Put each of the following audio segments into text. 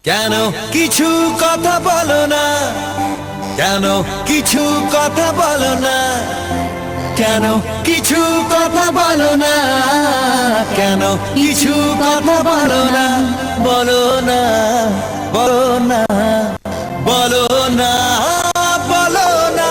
কেন কিছু কথা বলো না, কেন কিছু কথা বলো না, কেন কিছু কথা বলো না, কেন কিছু কথা বলো না, বলো না, বলো না, বলো না, বলো না।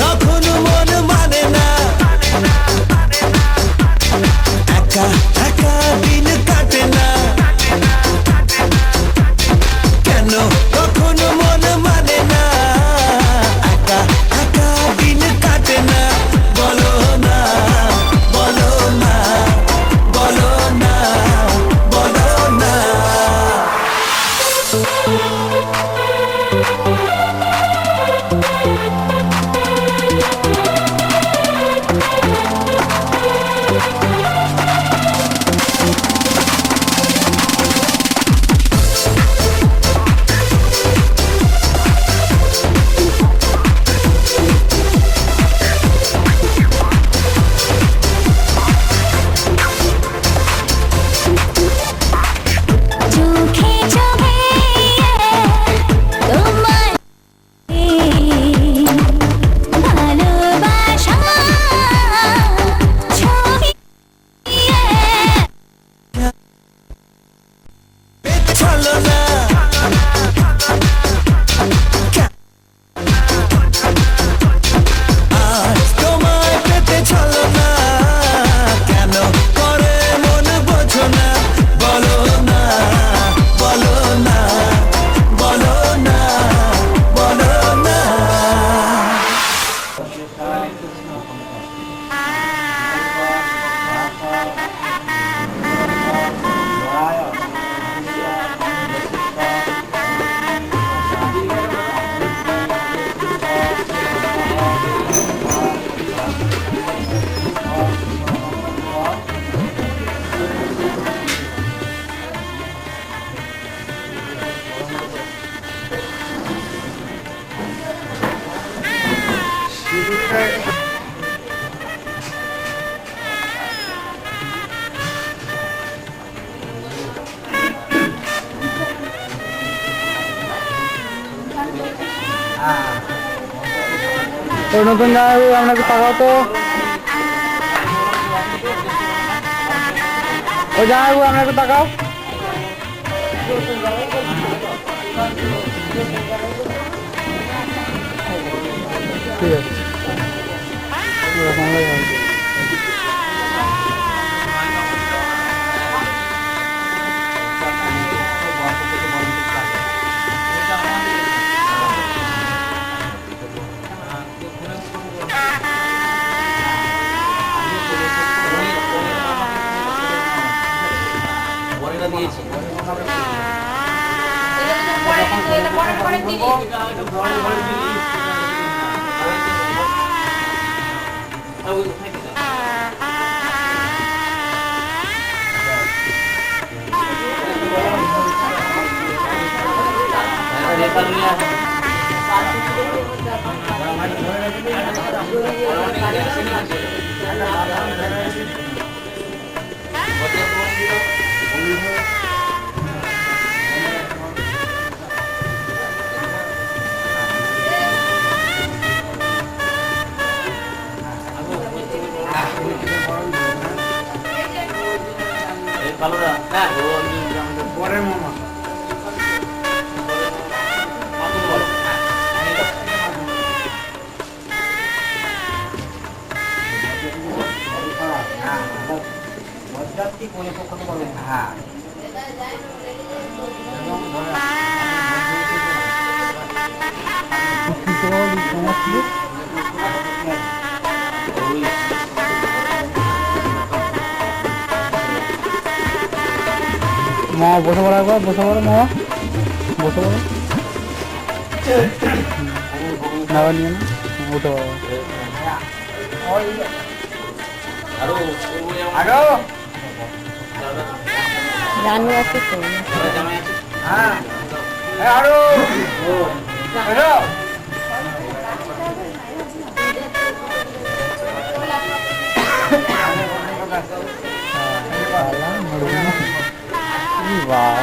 তখন মন মানে না, একা একা দিন কাটে না, কেন তখন মন মানে না, একা একা দিন কাটে না, বলো না, বলো না, বলো না, বলো না। তো নতুন জামাইবাবু আপনাকে তাকাও তো, ও জামাইবাবু আপনাকে তাকাও। ঠিক আছে, দিয়েছি পরের মামা মামা বসে পড়ো একবার, বসে পড়ো মামা, বসে পড়ো। নাও নিয়ে না, উঠে পড়ো। রানু আছে তো বাহ,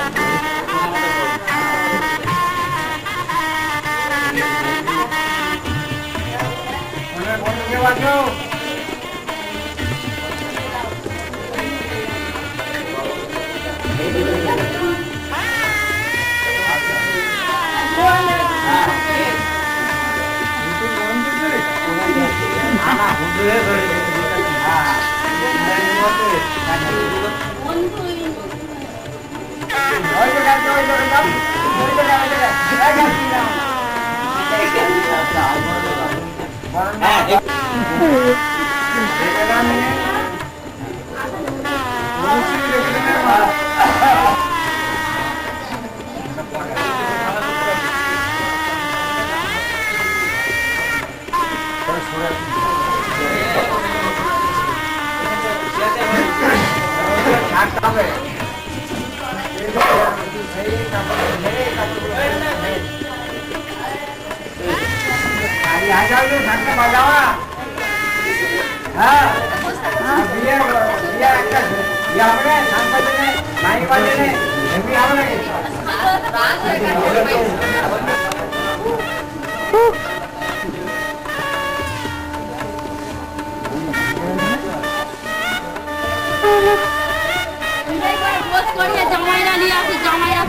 জামাইরা নিয়ে আসি জামাইরা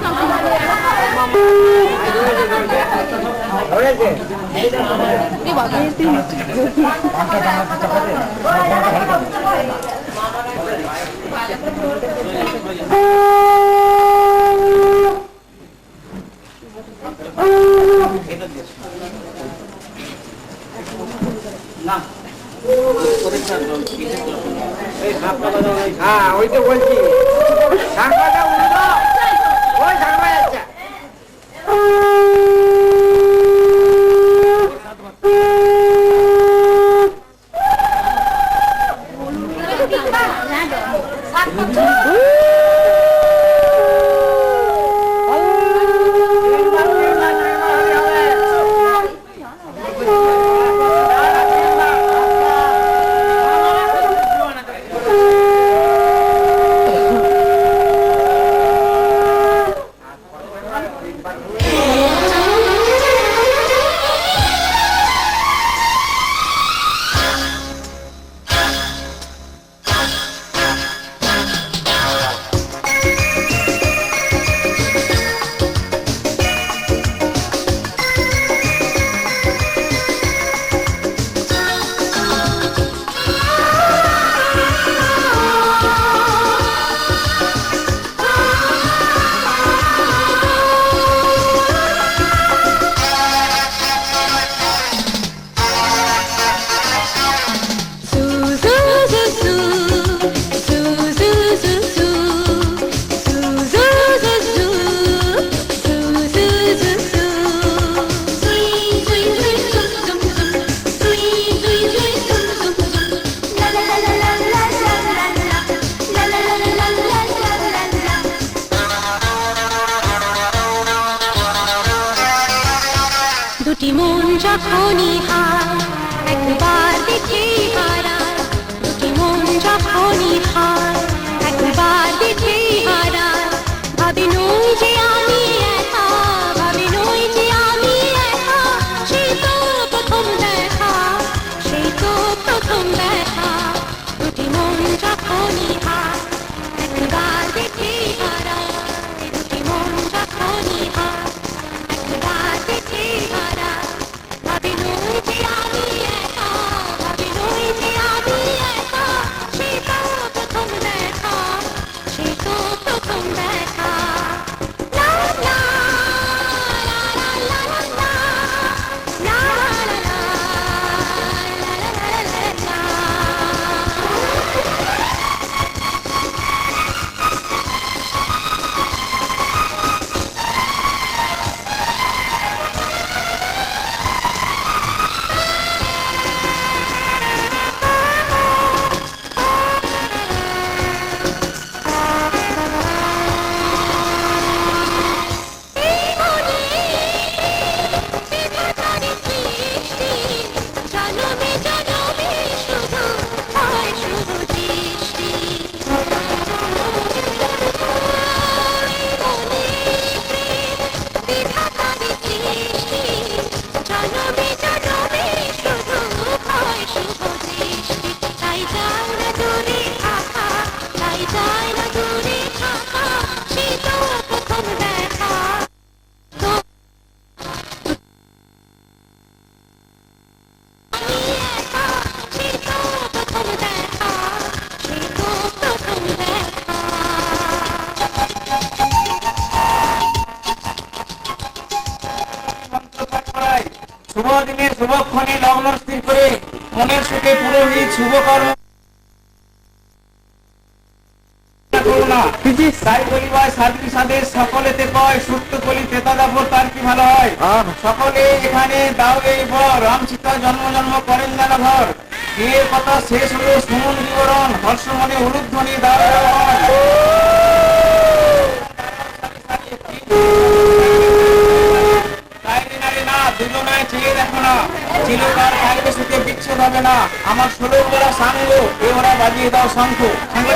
হ্যাঁ ওই তো বলছি ঢাকনাটা উল্টো ওই ঢাকনা যাচ্ছে দুটি মন যখনই হায় একবার দেখে হারায়, দুটি মন যখনই হায় একবার দেখে হারায়, ভাবি নই যে আমি একা, ভাবি নই যে আমি একা, সেই তো প্রথম দেখা, সেই তো প্রথম দেখা, দুটি মন যখনই হায় একবার দেখে হারায়, দুটি মন যখনই হায় একবার দেখে হারায়, ভাবি নই যে আমি একা, ভাবি নই যে আমি একা, সেই তো প্রথম দেখা, সেই তো প্রথম দেখা। শুভক্ষণে লগ্ন স্থির করে মনের সুখে পুরোহিত শুভকর্ম করো না। তাই বলিবার সাধু সাধে সকলেতে কয় সত্য কলি তেতা দাপর তার কি ভালো হয়। সকলে এখানে দাও এই বর রাম সীতা জন্ম জন্ম করেন যেন ঘর। বিয়ের কথা শেষ হলো শুনুন বিবরণ হর্ষ মনে উলুধ্বনি দাও দুজনায় চেয়ে দেখো না চিরকাল থাকবে সুখে বিচ্ছেদ হবে না। আমার 16 বেলা সাঙ্গ এ ওরা বাজিয়ে দাও শঙ্খ সঙ্গে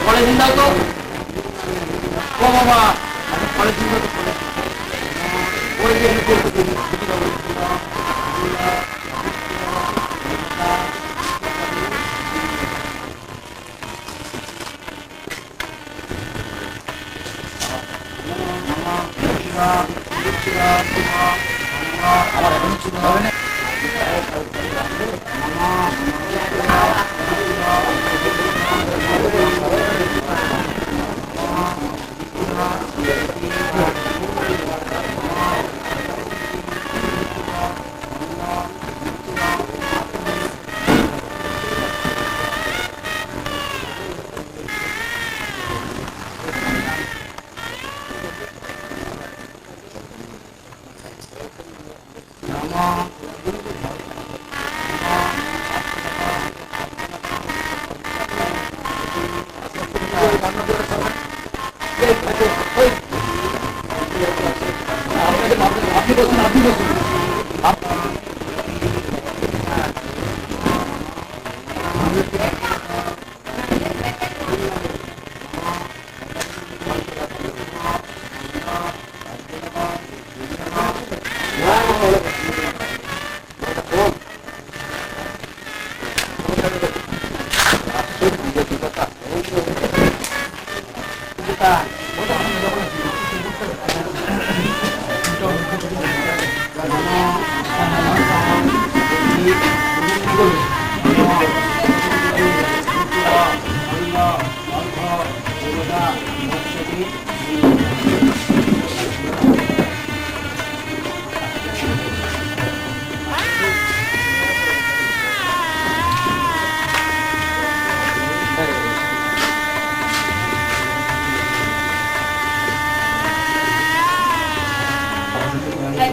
পরে দিন দাও তো ও বাবা পরে দিন দাও আমার এখন শুরু হবে না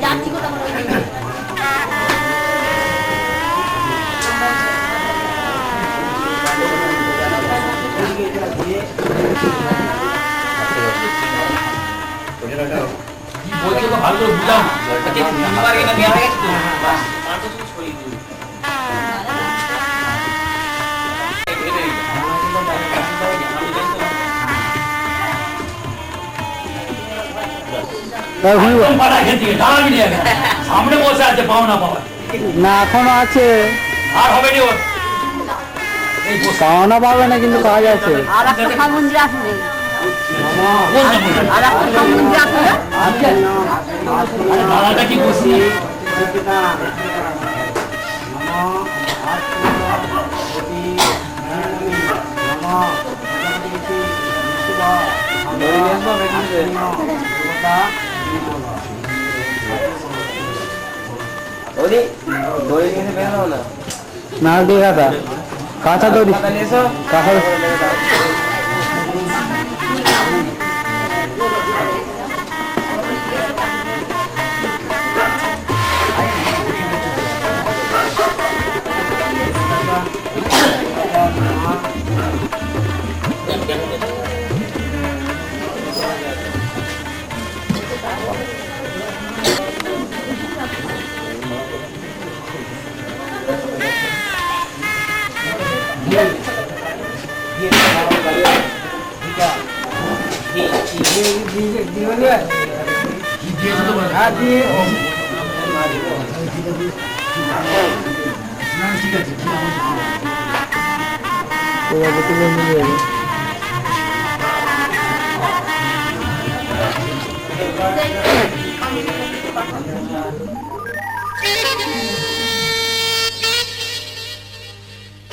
যাচ্ছি কোথাও বলতে তো ভালো করে বুঝাও তাকে তিনবার এটা নেওয়া হয়ে গেছে তো বাস আর তো শুধু ছড়িয়ে দিই সামনে বসে আছে পাওনা পাওয়া না এখনো আছে আর হবে নি ওর পাওনা পাবে না কিন্তু কাজ আছে আর একটা সামুদ্রে আসবে আর একটা সামুদ্রে আসবে দাদাটা কি বসি না দিয়ে কাঁচা দড়ি কাঁচা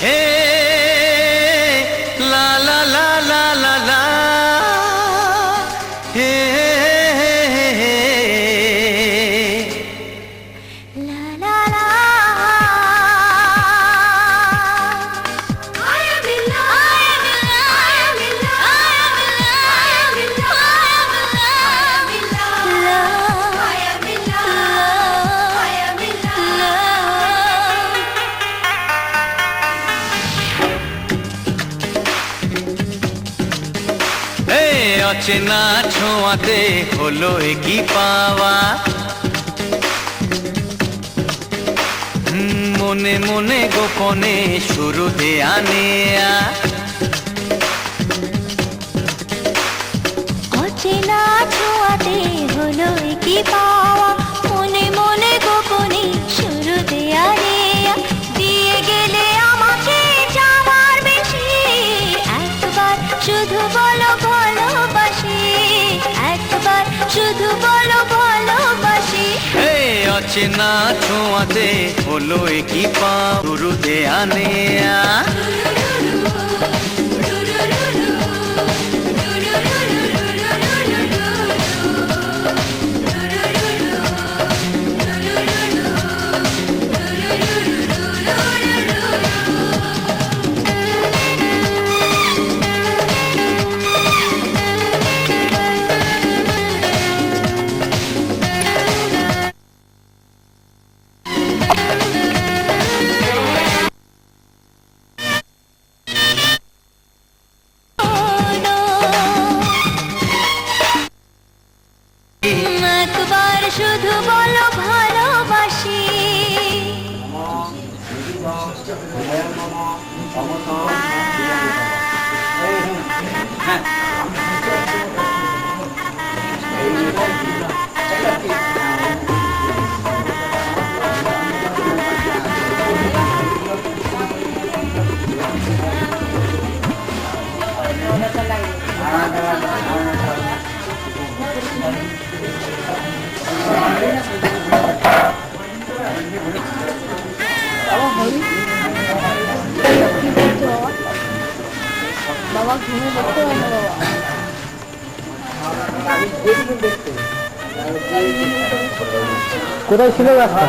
হে লা লা লা লা লা লা হে La la la. I am in love. I am in love. I am in love. I am in love. I am in love. I am in love. হে অচেনা ছোঁয়াতে হলো কি পাওয়া মনে মনে গোপনে শুরু দেয়া নেয়া অচেনা ছোঁয়াতে হলো কি পাওয়া মনে মনে গোপনে শুরু দেয়া নেয়া দিয়ে গেলে আমাকে যাওয়ার বেশি একবার শুধু বলো ভালোবাসি একবার শুধু বলো ভালোবাসি হে অচেনা ছোঁয়াতে হলো কি পাওয়া শুরু দেয়া নেয়া একবার শুধু বলো ভালোবাসি বাবা ঘুমে দেখতে হয় না বাবা কোথায় ছিল রাস্তা?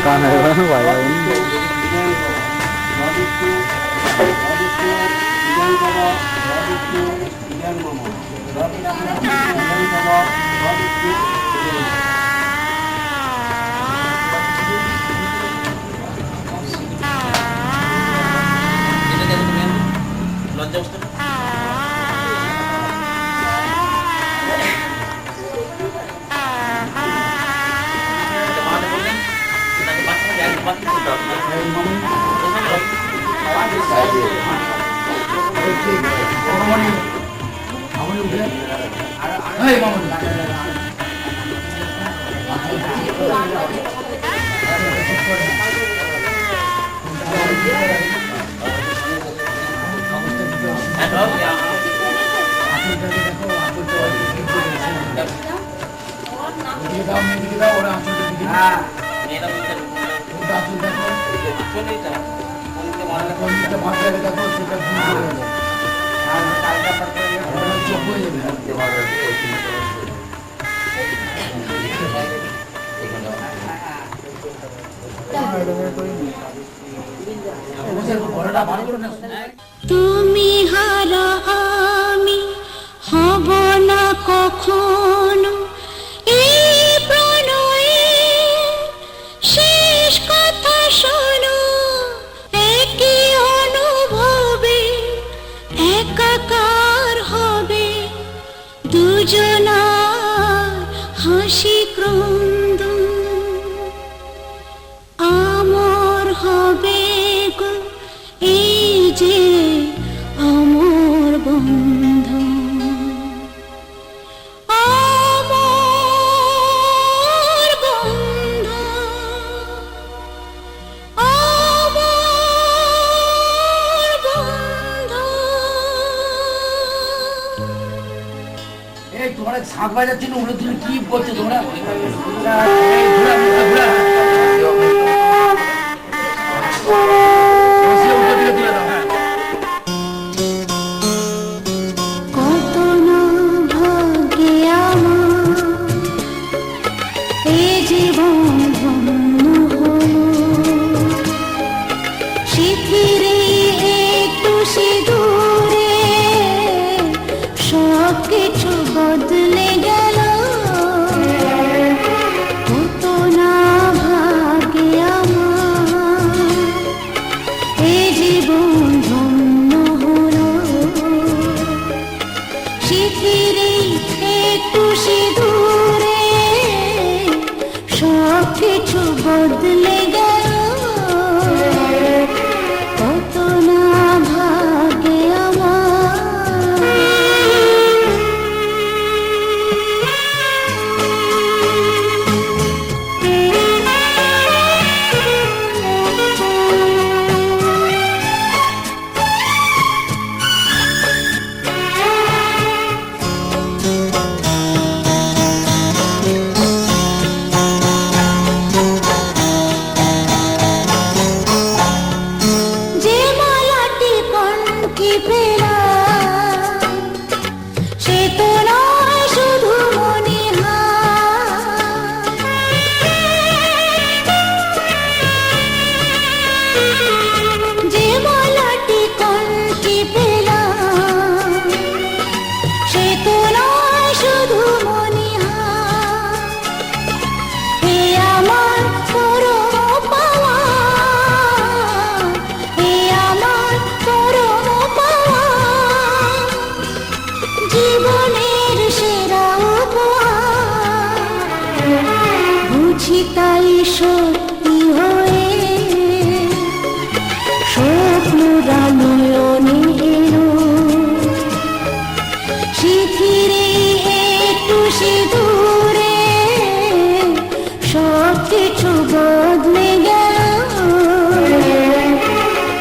কানে তুমি হারা আমি হব না কখনো হাসি ক্রন্দ আমার হবে গো এই যে আমার বন্ধন আমার বন্ধন আমার বন্ধন এই তোমরা শাক বাজাচ্ছিল উড়ে তুমি কি বলছো তোমরা কত না ভাগ্যে আমার এই জীবন ধন্য হলো শিথিরে একটু সিঁদুরে সব কিছু বদলে গেল কত না ভাগ্যে আমার এই জীবন ধন্য হলো শিথিরে একটু সিঁদুরে সব কিছু বদলে গেল কত না ভাগ্যে যে মালাটি কণ্ঠে পেলাম সে তো নয় শুধু মনিহার যে মালাটি কণ্ঠে পেলাম সে তো নয় শুধু মনিহার হে আমার পরম পাওয়া হে আমার পরম পাওয়া জীবনের সেরা উপহার বুঝি তাই সত্যি হয়ে স্বপ্নরা নয়নে এলো শিথিরে একটু সিঁদুরে সব কিছু বদলে গেল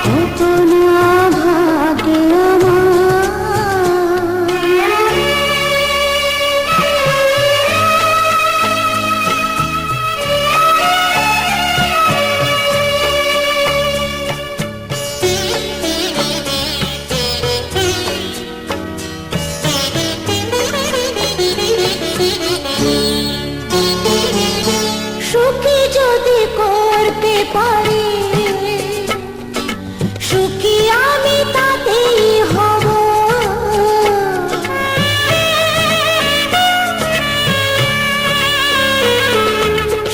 কত না ভাগ্যে সুখী যদি করতে পারি সুখী আমি তাতেই হব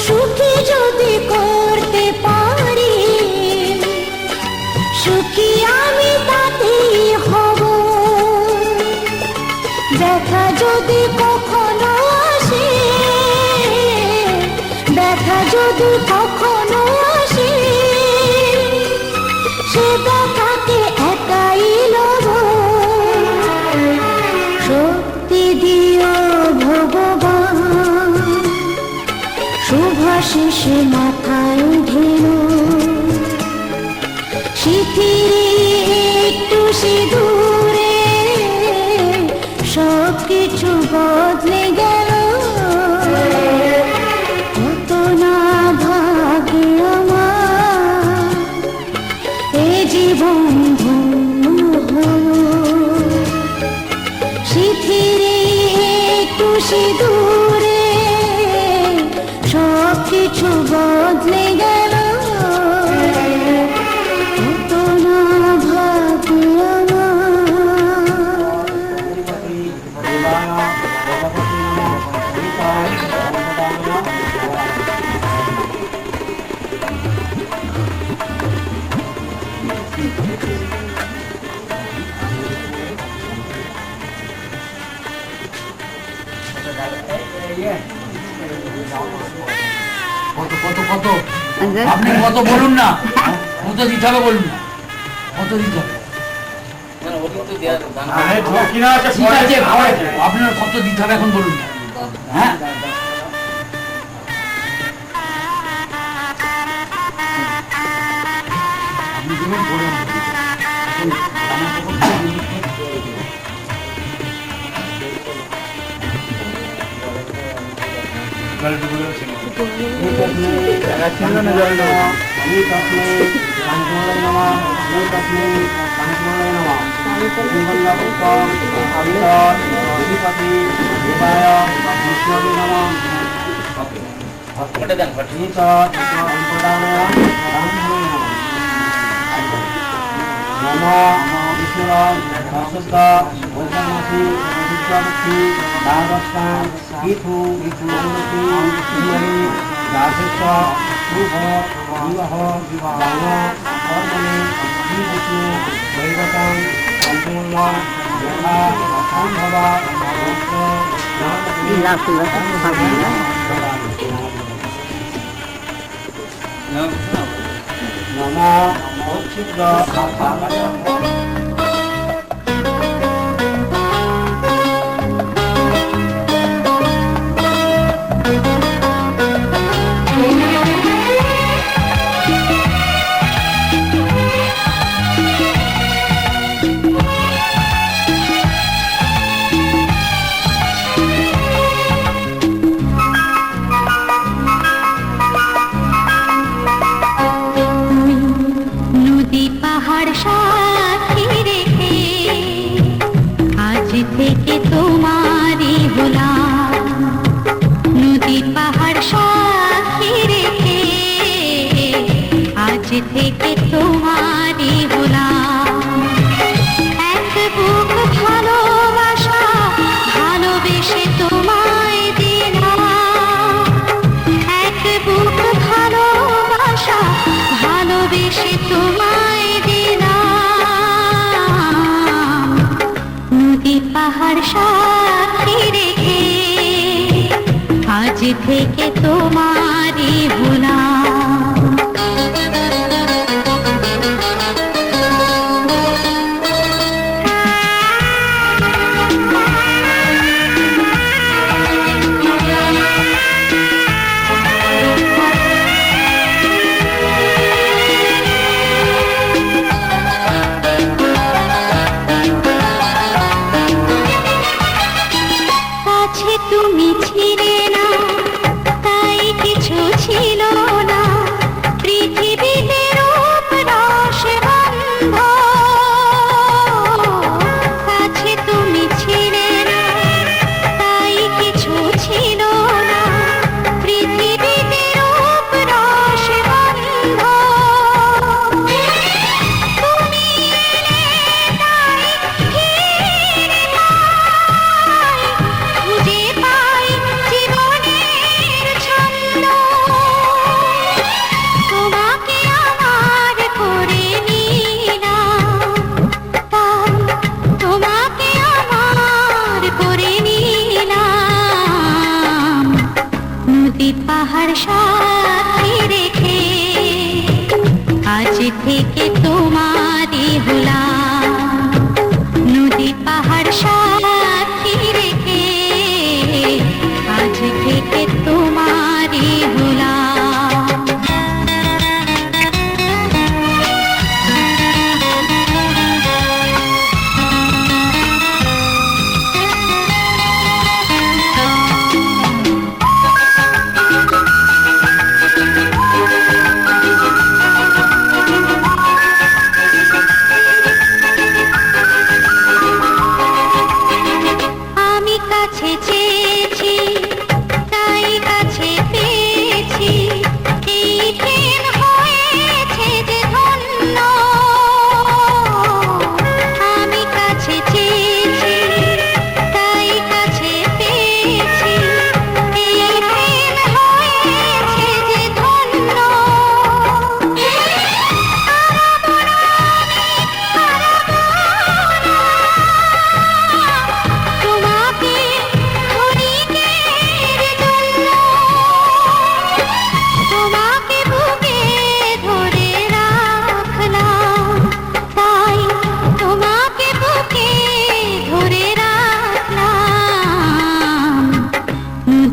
সুখী যদি করতে পারি সুখী আমি তাতেই হব দেখা যদি কখনো আসে দেখা যদি কখনো আসে সে দেখাকে একাই লব শক্তি দিও ভগবান শুভাশিসে মাথায় ঢেলো শিথিরে একটু সিঁদুরে সব কিছু বদলে গেল কত না ভাগ্যে আমার এ জীবন ধন্য হলো শিথিরে একটু সিঁদুরে সব কিছু বদলে গেল কত না ভাগ্যে Yeah. কত কত কত আপনি কত বলুন না, কত দিতে হবে বলুন না, কত দিতে হবে? ঠিক আছে, আপনার কত দিতে হবে এখন বলুন না। হ্যাঁ আপনি যেমন বলুন নদী পাহাড় সাথী রেখে আজ থেকে তোমারই হলাম, নদী পাহাড় সাথী রেখে আজ থেকে তোমারই হলাম। এক বুক ভালোবাসা ভালোবেসে তোমায় দিলাম, এক বুক ভালোবাসা ভালোবেসে তোমায় দিলাম। নদী পাহাড় সাথী রেখে আজ থেকে তোমারই হলাম। কাছে তুমি ছিলে না, তাই কিছু ছিল না, পৃথিবীতে রূপ রস গন্ধ। কাছে তুমি ছিলে না, তাই কিছু ছিল না, পৃথিবীতে রূপ রস গন্ধ। তুমি এলে তাই ফিরে পাই, খুঁজে পাই জীবনের ছন্দ। তোমাকে আমার করে নিলাম, তাই তোমাকে আমার করে নিলাম। নদী পাহাড় সাথী রেখে আজ থেকে তোমারই হলাম, নদী পাহাড় সাথী রেখে আজ থেকে তোমারই হলাম।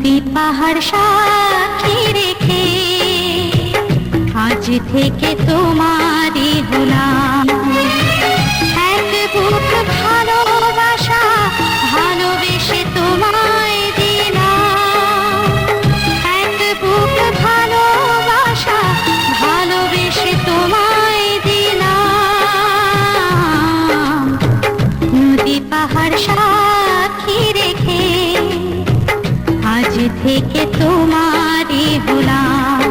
নদী পাহাড় সাক্ষী রেখে আজ থেকে তোমারই হলাম এক বুক ভালোবাসা, ভালোবেসে তোমায় দিলাম এক বুক ভালোবাসা, ভালোবেসে তোমায় দিলাম নদী পাহাড় সাক্ষী রেখে আজ থেকে তোমারই হলাম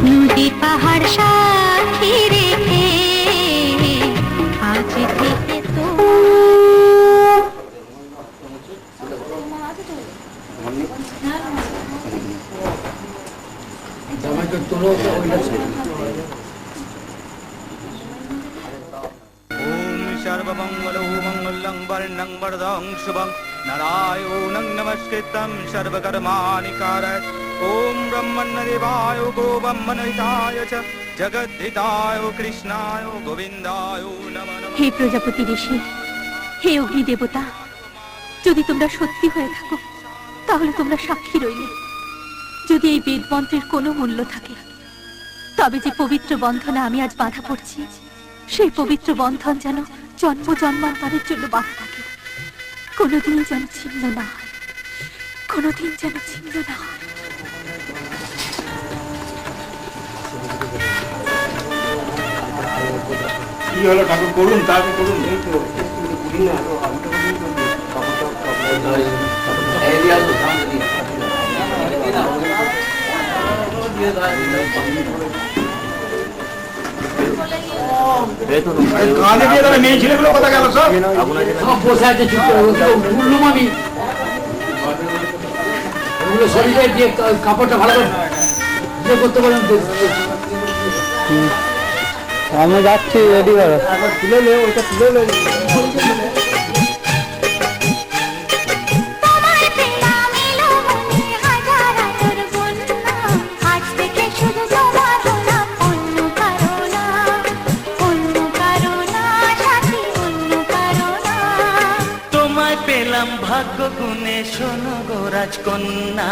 নদী পাহাড় সাক্ষী রেখে আজ থেকে তো ওম সর্বমঙ্গলো মঙ্গলং বর্ণং বরদং শুভং নারায়ণং নমস্কৃত্যং সর্বকর্মাণি কারয়ৎ ওম ব্রহ্মণ্যদেবায় গো ব্রহ্মণহিতায় চ জগদ্ধিতায় কৃষ্ণায় গোবিন্দায় নমঃ নমঃ। হে প্রজাপতি ঋষি, হে অগ্নি দেবতা, যদি তোমরা সত্যি হয়ে থাকো তাহলে তোমরা সাক্ষী রইলে। যদি এই বেদ মন্ত্রের কোনো মূল্য থাকে, তবে যে পবিত্র বন্ধনে আমি আজ বাধা পড়ছি, সেই পবিত্র বন্ধন যেন জন্ম জন্মান্তরের জন্য বাধা থাকে, কোনোদিন যেন ছিন্ন না হয়, কোনোদিন যেন ছিন্ন না হয়। কি হলো ঠাকুর, করুন তাকে করুন। এই তো কাঁধে দিয়ে তাহলে মেয়ে ছেলেগুলো কথা গেল সব। সব বসে আছে চুপ করে, বললুম আমি ওগুলো শরীরে দিয়ে কাপড়টা ভালো করে ইয়ে করতে পারেন। আমি যাচ্ছি, রেডি করো। তুলে নে, ওইটা তুলে নে। তোমায় পেলাম এলো মনে হাজার আতর বন্যা, আজ থেকে শুধু তোমার হলাম অন্য কারো না, অন্য কারো না সাথী, অন্য কারো না। তোমায় পেলাম ভাগ্য গুণে শোনো গো রাজকন্যা,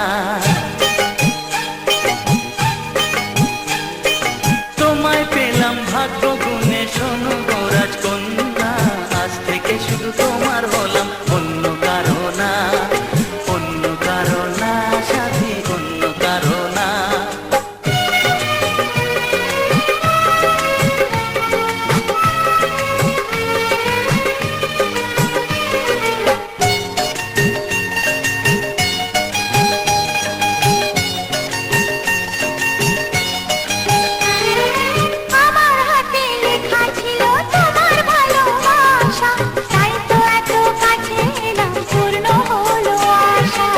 তোমায় পেলাম ভাগ্য গুণে শোনো গো রাজকন্যা, আজ থেকে শুধু তোমার হলাম অন্য কারো না, অন্য কারো না সাথী, অন্য কারো না। আমার হাতে লেখা ছিল তোমার ভালোবাসা, তাই তো এত কাছে এলাম, পূর্ণ হলো আশা।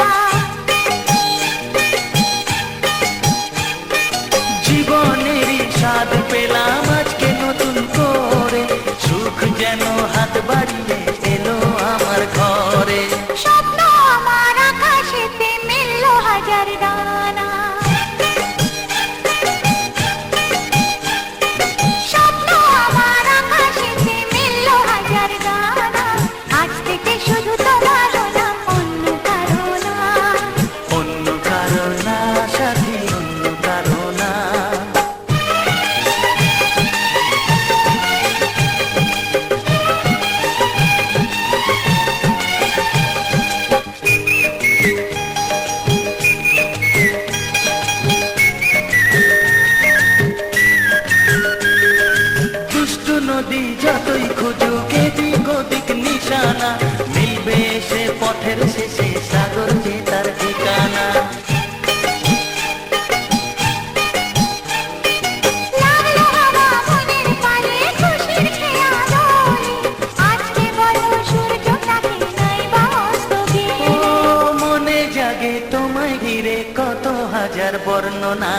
জীবনেরই স্বাদ পেলাম আজকে নতুন করে, সুখ যেন হাত বাড়িয়ে এলো আমার ঘরে। স্বপ্ন আমার আকাশেতে মিলল হাজার ডানা, স্বপ্ন আমার আকাশেতে মিলল হাজার ডানা, আজ থেকে শুধু তোমার হলাম অন্য কারো না, অন্য কারো না সাথী, অন্য কারো না। দুষ্ট নদী যতই খুঁজুক এদিক ওদিক নিশানা, মিলবে সে পথের শেষে সাগর যে তার ঠিকানা। লাগলো হাওয়া মনের পানে খুশির খেয়া দোলে, আজকে বলো সূর্যটাকে নাই বা অস্ত ও গেলে। মনে জাগে তোমায় ঘিরে কত হাজার বর্ণনা,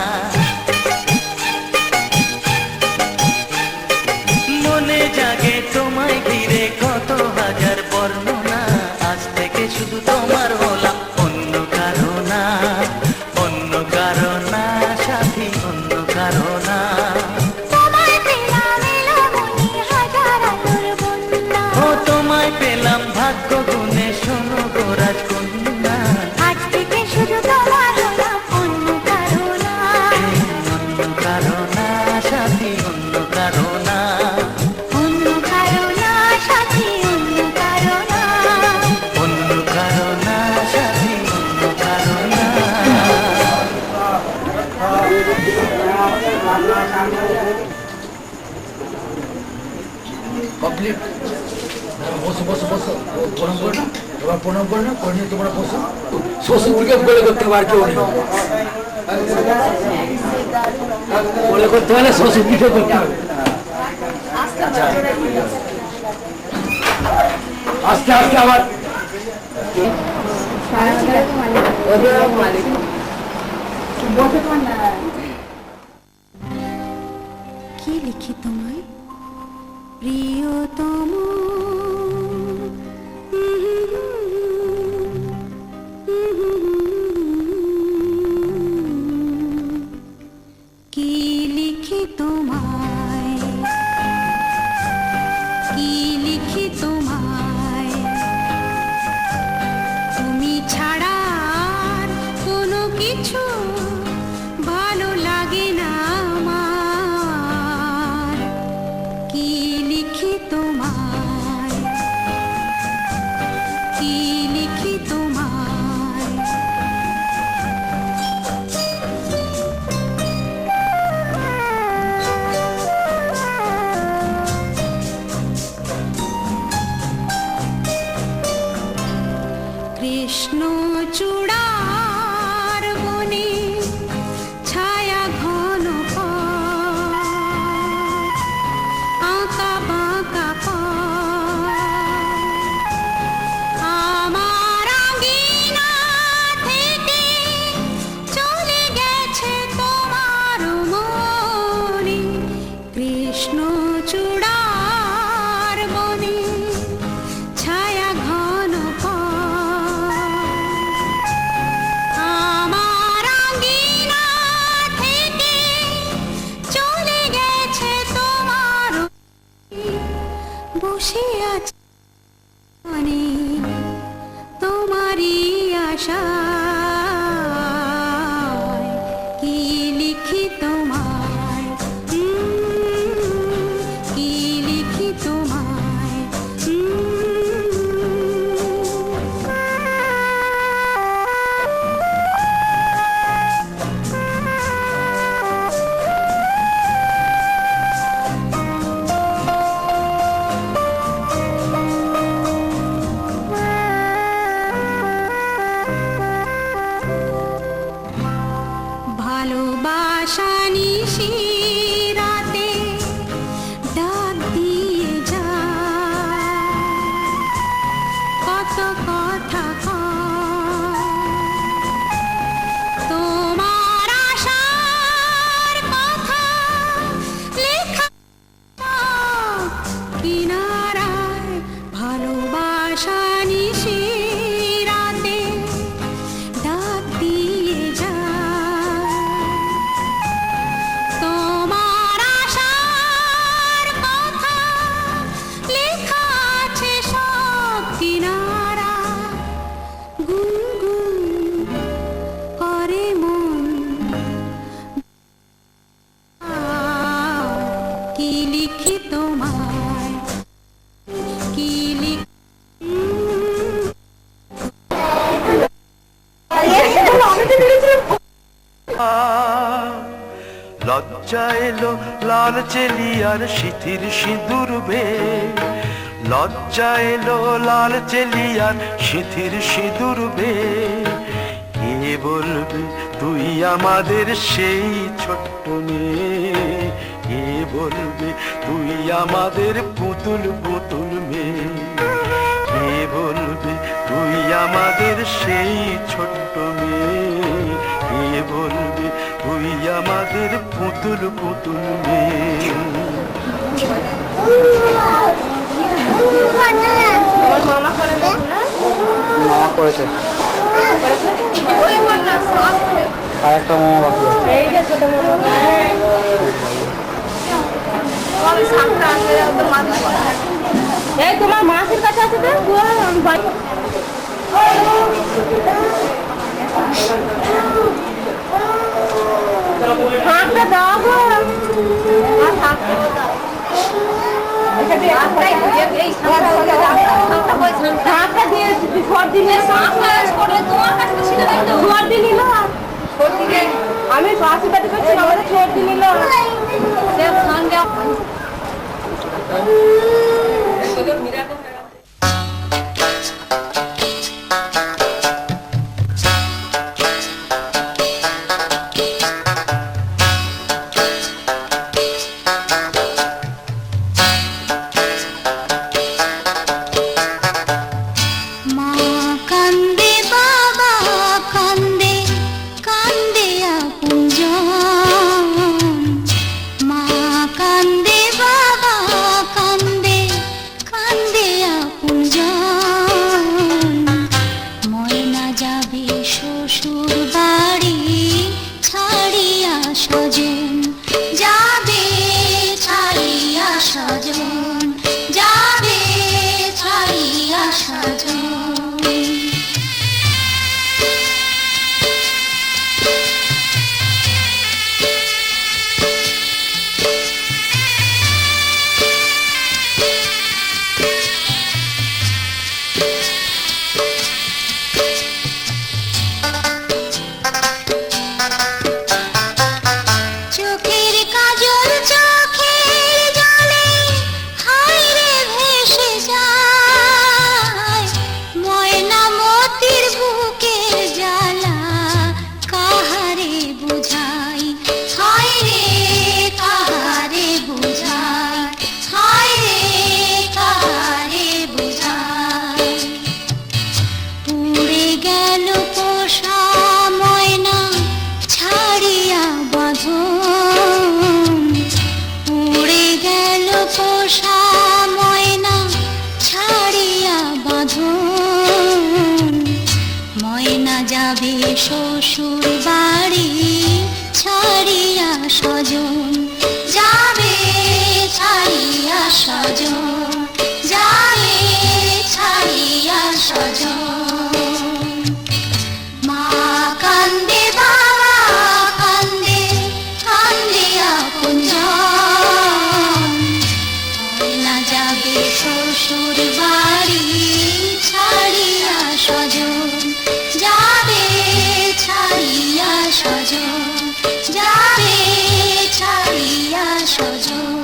মনে জাগে তোমায় ঘিরে কত হাজার বর্ণনা, আজ থেকে শুধু তোমার হলাম অন্য কারো না, অন্য কারো না সাথী, অন্য কারো না। তোমায় পেলাম এলো মনে হাজার আতর বন্যা, ও তোমায় পেলাম ভাগ্য গুণে শোনো গো রাজকন্যা, আজ থেকে শুধু কমপ্লিট। বসো বসো বসো, প্রণাম করো না, এবার প্রণাম করো না, করে নিয়ে তোমরা বসো। শ্বশুরকে বলে করতে পার কেউ নেই, বলে করতে হলে শ্বশুরকে করতে হবে। আচ্ছা, আস্তে আস্তে আবার কি লিখি তোমায় প্রিয়তম, কি লিখি তোমায়, কি লিখি তোমায়, তুমি ছাড়া আর কোনো কিছু ভালো লাগে না আমার, কি লিখি তোমায়, কি লিখি তোমায়। কৃষ্ণ চূড়ার বনে ছায়া ঘন পথ, আঁকা বাঁকা পথ, আমার আঙিনা থেকে চলে গেছে তোমার মনে। কৃষ্ণ চূড়ার বনে ছায়া ঘন পথ, আমার আঙিনা থেকে চলে গেছে তোমার, বসে আছে মনে তোমারই আশায়, কি লিখি তোমায়, কি লিখি তোমায়। ভালোবাসা নিশি রাতে ডাক দিয়ে যায়, কত কথা কয়, তোমার আশার কথা লেখা কিনারায়। ভালোবাসা নিশি রাতে ডাক দিয়ে যায়, তোমার আশার কথা লেখা আছে সব কিনারা। গুনগুন করে মন, কি লিখি তোমায়, কি লিখি। লজ্জা এলো লাল চেলিয়ার সিথির সিঁদুর বে, লজ্জা এলো লাল চেলিয়ার সিথির সিঁদুর বে। কে বলবে তুই আমাদের সেই ছোট্ট মেয়ে, কে বলবে তুই আমাদের পুতুল পুতুল মেয়ে, কে বলবে তুই আমাদের সেই ছোট্ট মেয়ে, কে বলবে তুই আমাদের পুতুল পুতুল মেয়ে। মামা করেছে, আর একটা মামা বাকি আছে। এই তোমার মাসির কাছে আছে তো, হাতটা দাও গো, হাতটা দিয়ে সর্দি নিয়ে সর্দি নিল, আমি বাসি বাটি করছি আমাদের সর্দি নিল। স্বজন যাবে ছাড়িয়া স্বজন যাবে ছাড়িয়া স্বজন চোখের কাজল চোখের জলে হায় রে ভেসে যায় ময়না মতির বুকের জ্বালা কাহারে বুঝাই হায় রে কাহারে বুঝাই হায় রে কাহারে বুঝাই উড়ে গেল পোষা ময়না ছাড়িয়া বাঁধন উড়ে গেল পোষা ময়না ছাড়িয়া বাঁধন ময়না যাবে শ্বশুর বাড়ি ছাড়িয়া স্বজন যাবে ছাড়িয়া স্বজন যাবে ছাড়িয়া স্বজন মা কান্দে বাবা কান্দে কান্দে আপনজন ময়না যাবে শ্বশুর বাড়ি ছাড়িয়া স্বজন যাবে ছাড়িয়া স্বজন যাবে ছাড়িয়া স্বজন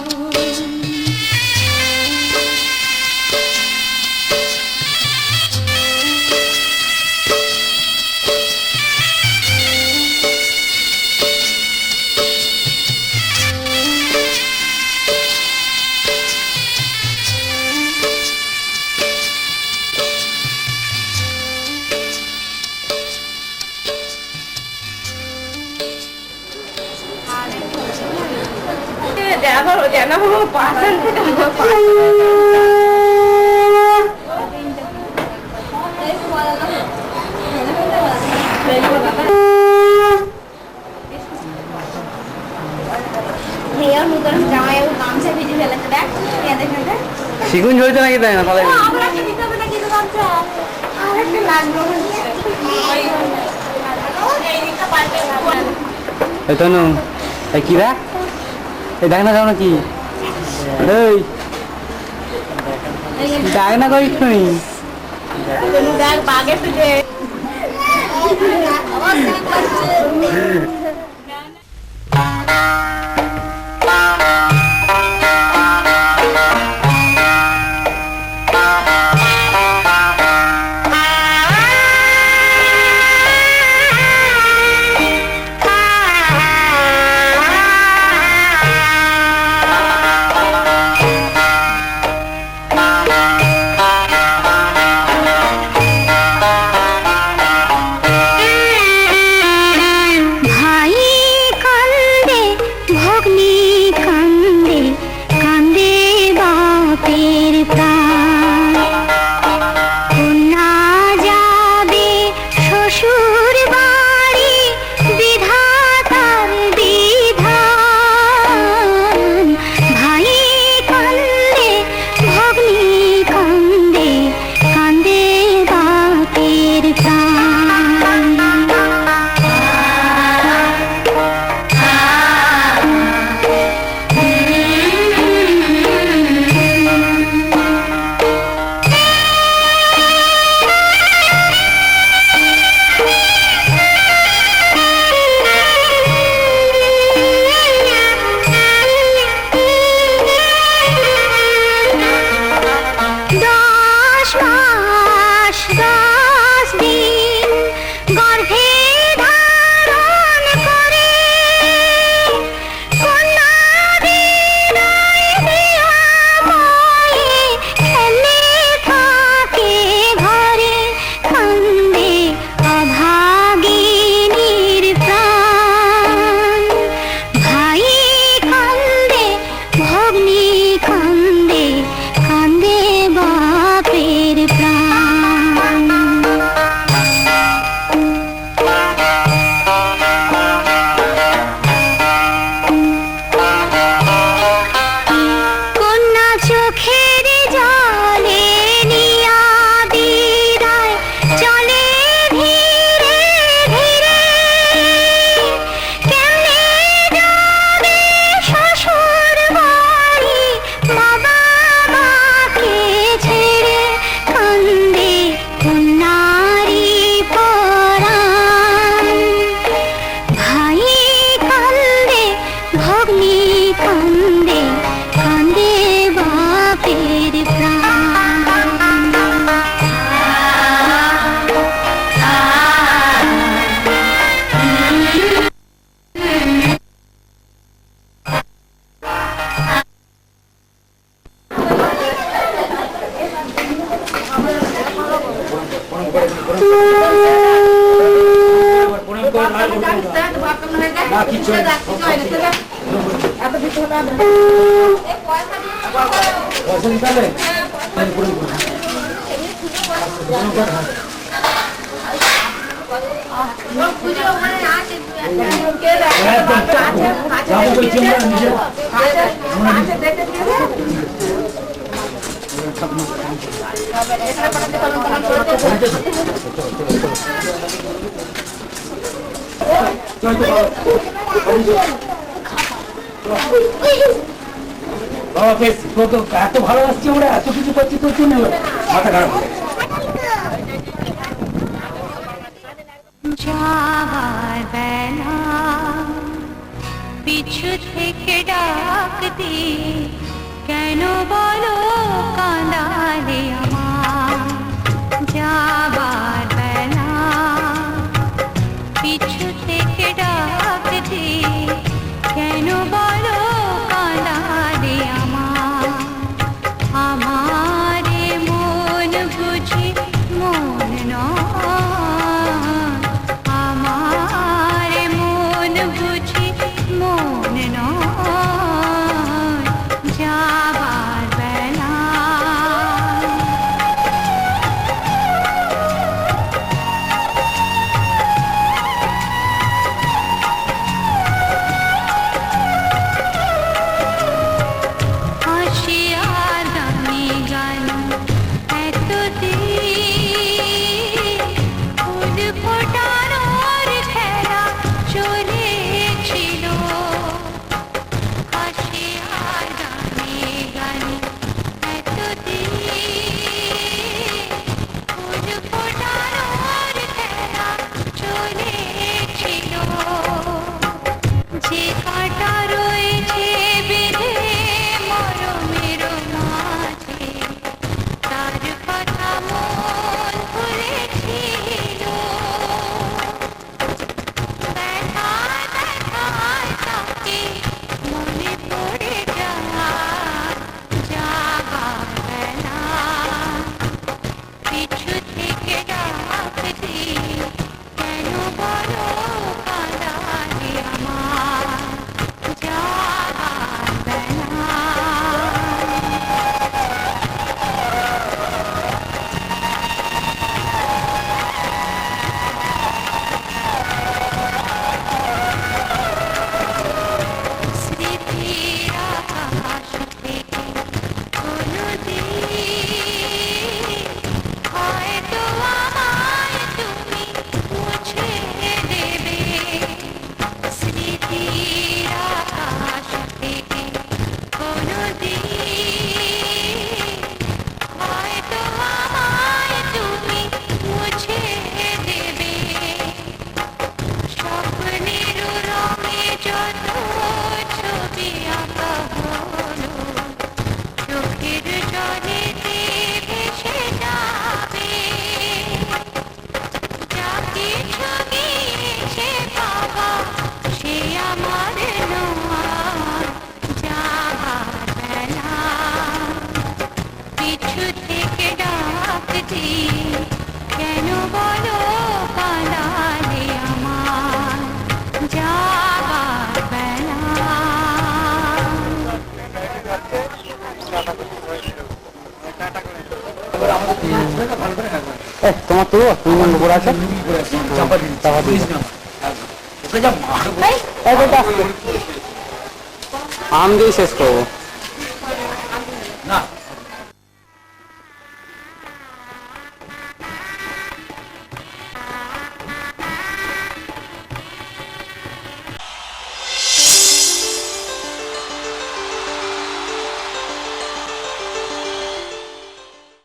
শিগুন ঝরছে নাকি তাই না তাহলে তনু এই কি রা এই দেখ না যাও নাকি এই দেখ না করিস তুমি না কিছু হয় না। পয়সা দিতে হবে? তাহলে করে দেবো। যাবো বলছি আমরা নিজে। বাবা বেশ তো এত ভালোবাসছি আমরা, এত কিছু করছি তোর জন্য, মাথা খারাপ হয়ে গেছে। যাবার বেলা পিছু থেকে ডাক দিয়ে কেন বলো কাঁদালে আমার। যাবার বেলা পিছু থেকে ডাক দিয়ে কেন বলো কাঁদালে আমার। আমারে মন বুঝি মন নয়, আমার মন বুঝি মন নয়। যাবার বেলা হাসি আর গানে গান এতদিন ফুল ফোটানোর খেলা চলেছিল। হাসি আর গানে গানে এতদিন ফুল ফোটানোর খেলা চলেছিল। যে কাঁটা রয়েছে বেঁধে মরমের মাঝে, তার কথা মন ভুলেছিল। ব্যথায় ব্যথায় তাকে মনে পড়ে যায়। যাবার বেলা পিছু থেকে ডাক দিয়ে কেন বলো কাঁদালে আমার। যাবার বেলা স্মৃতির আকাশ থেকে কোনদিন হয়তো আমায় তুমি মুছে দেবে। স্মৃতির আকাশ থেকে কোনদিন হয়তো আমায় তুমি মুছে দেবে। স্বপ্নের রঙে যত ছবি আঁকা হলো, চোখের জলেতে ভেসে যাবে। যা কিছু গিয়েছে বাবা সে আমার নয়। যাবার বেলা পিছু থেকে ডাক দিয়ে কেন বলো কাঁদালে আমার। যাবার বেলা তোমার তো তুমি নম্বর করে আছে চাপা দিন, চাপা দিন না। ওকে যা মারবো। আম দিয়ে শেষ করবো।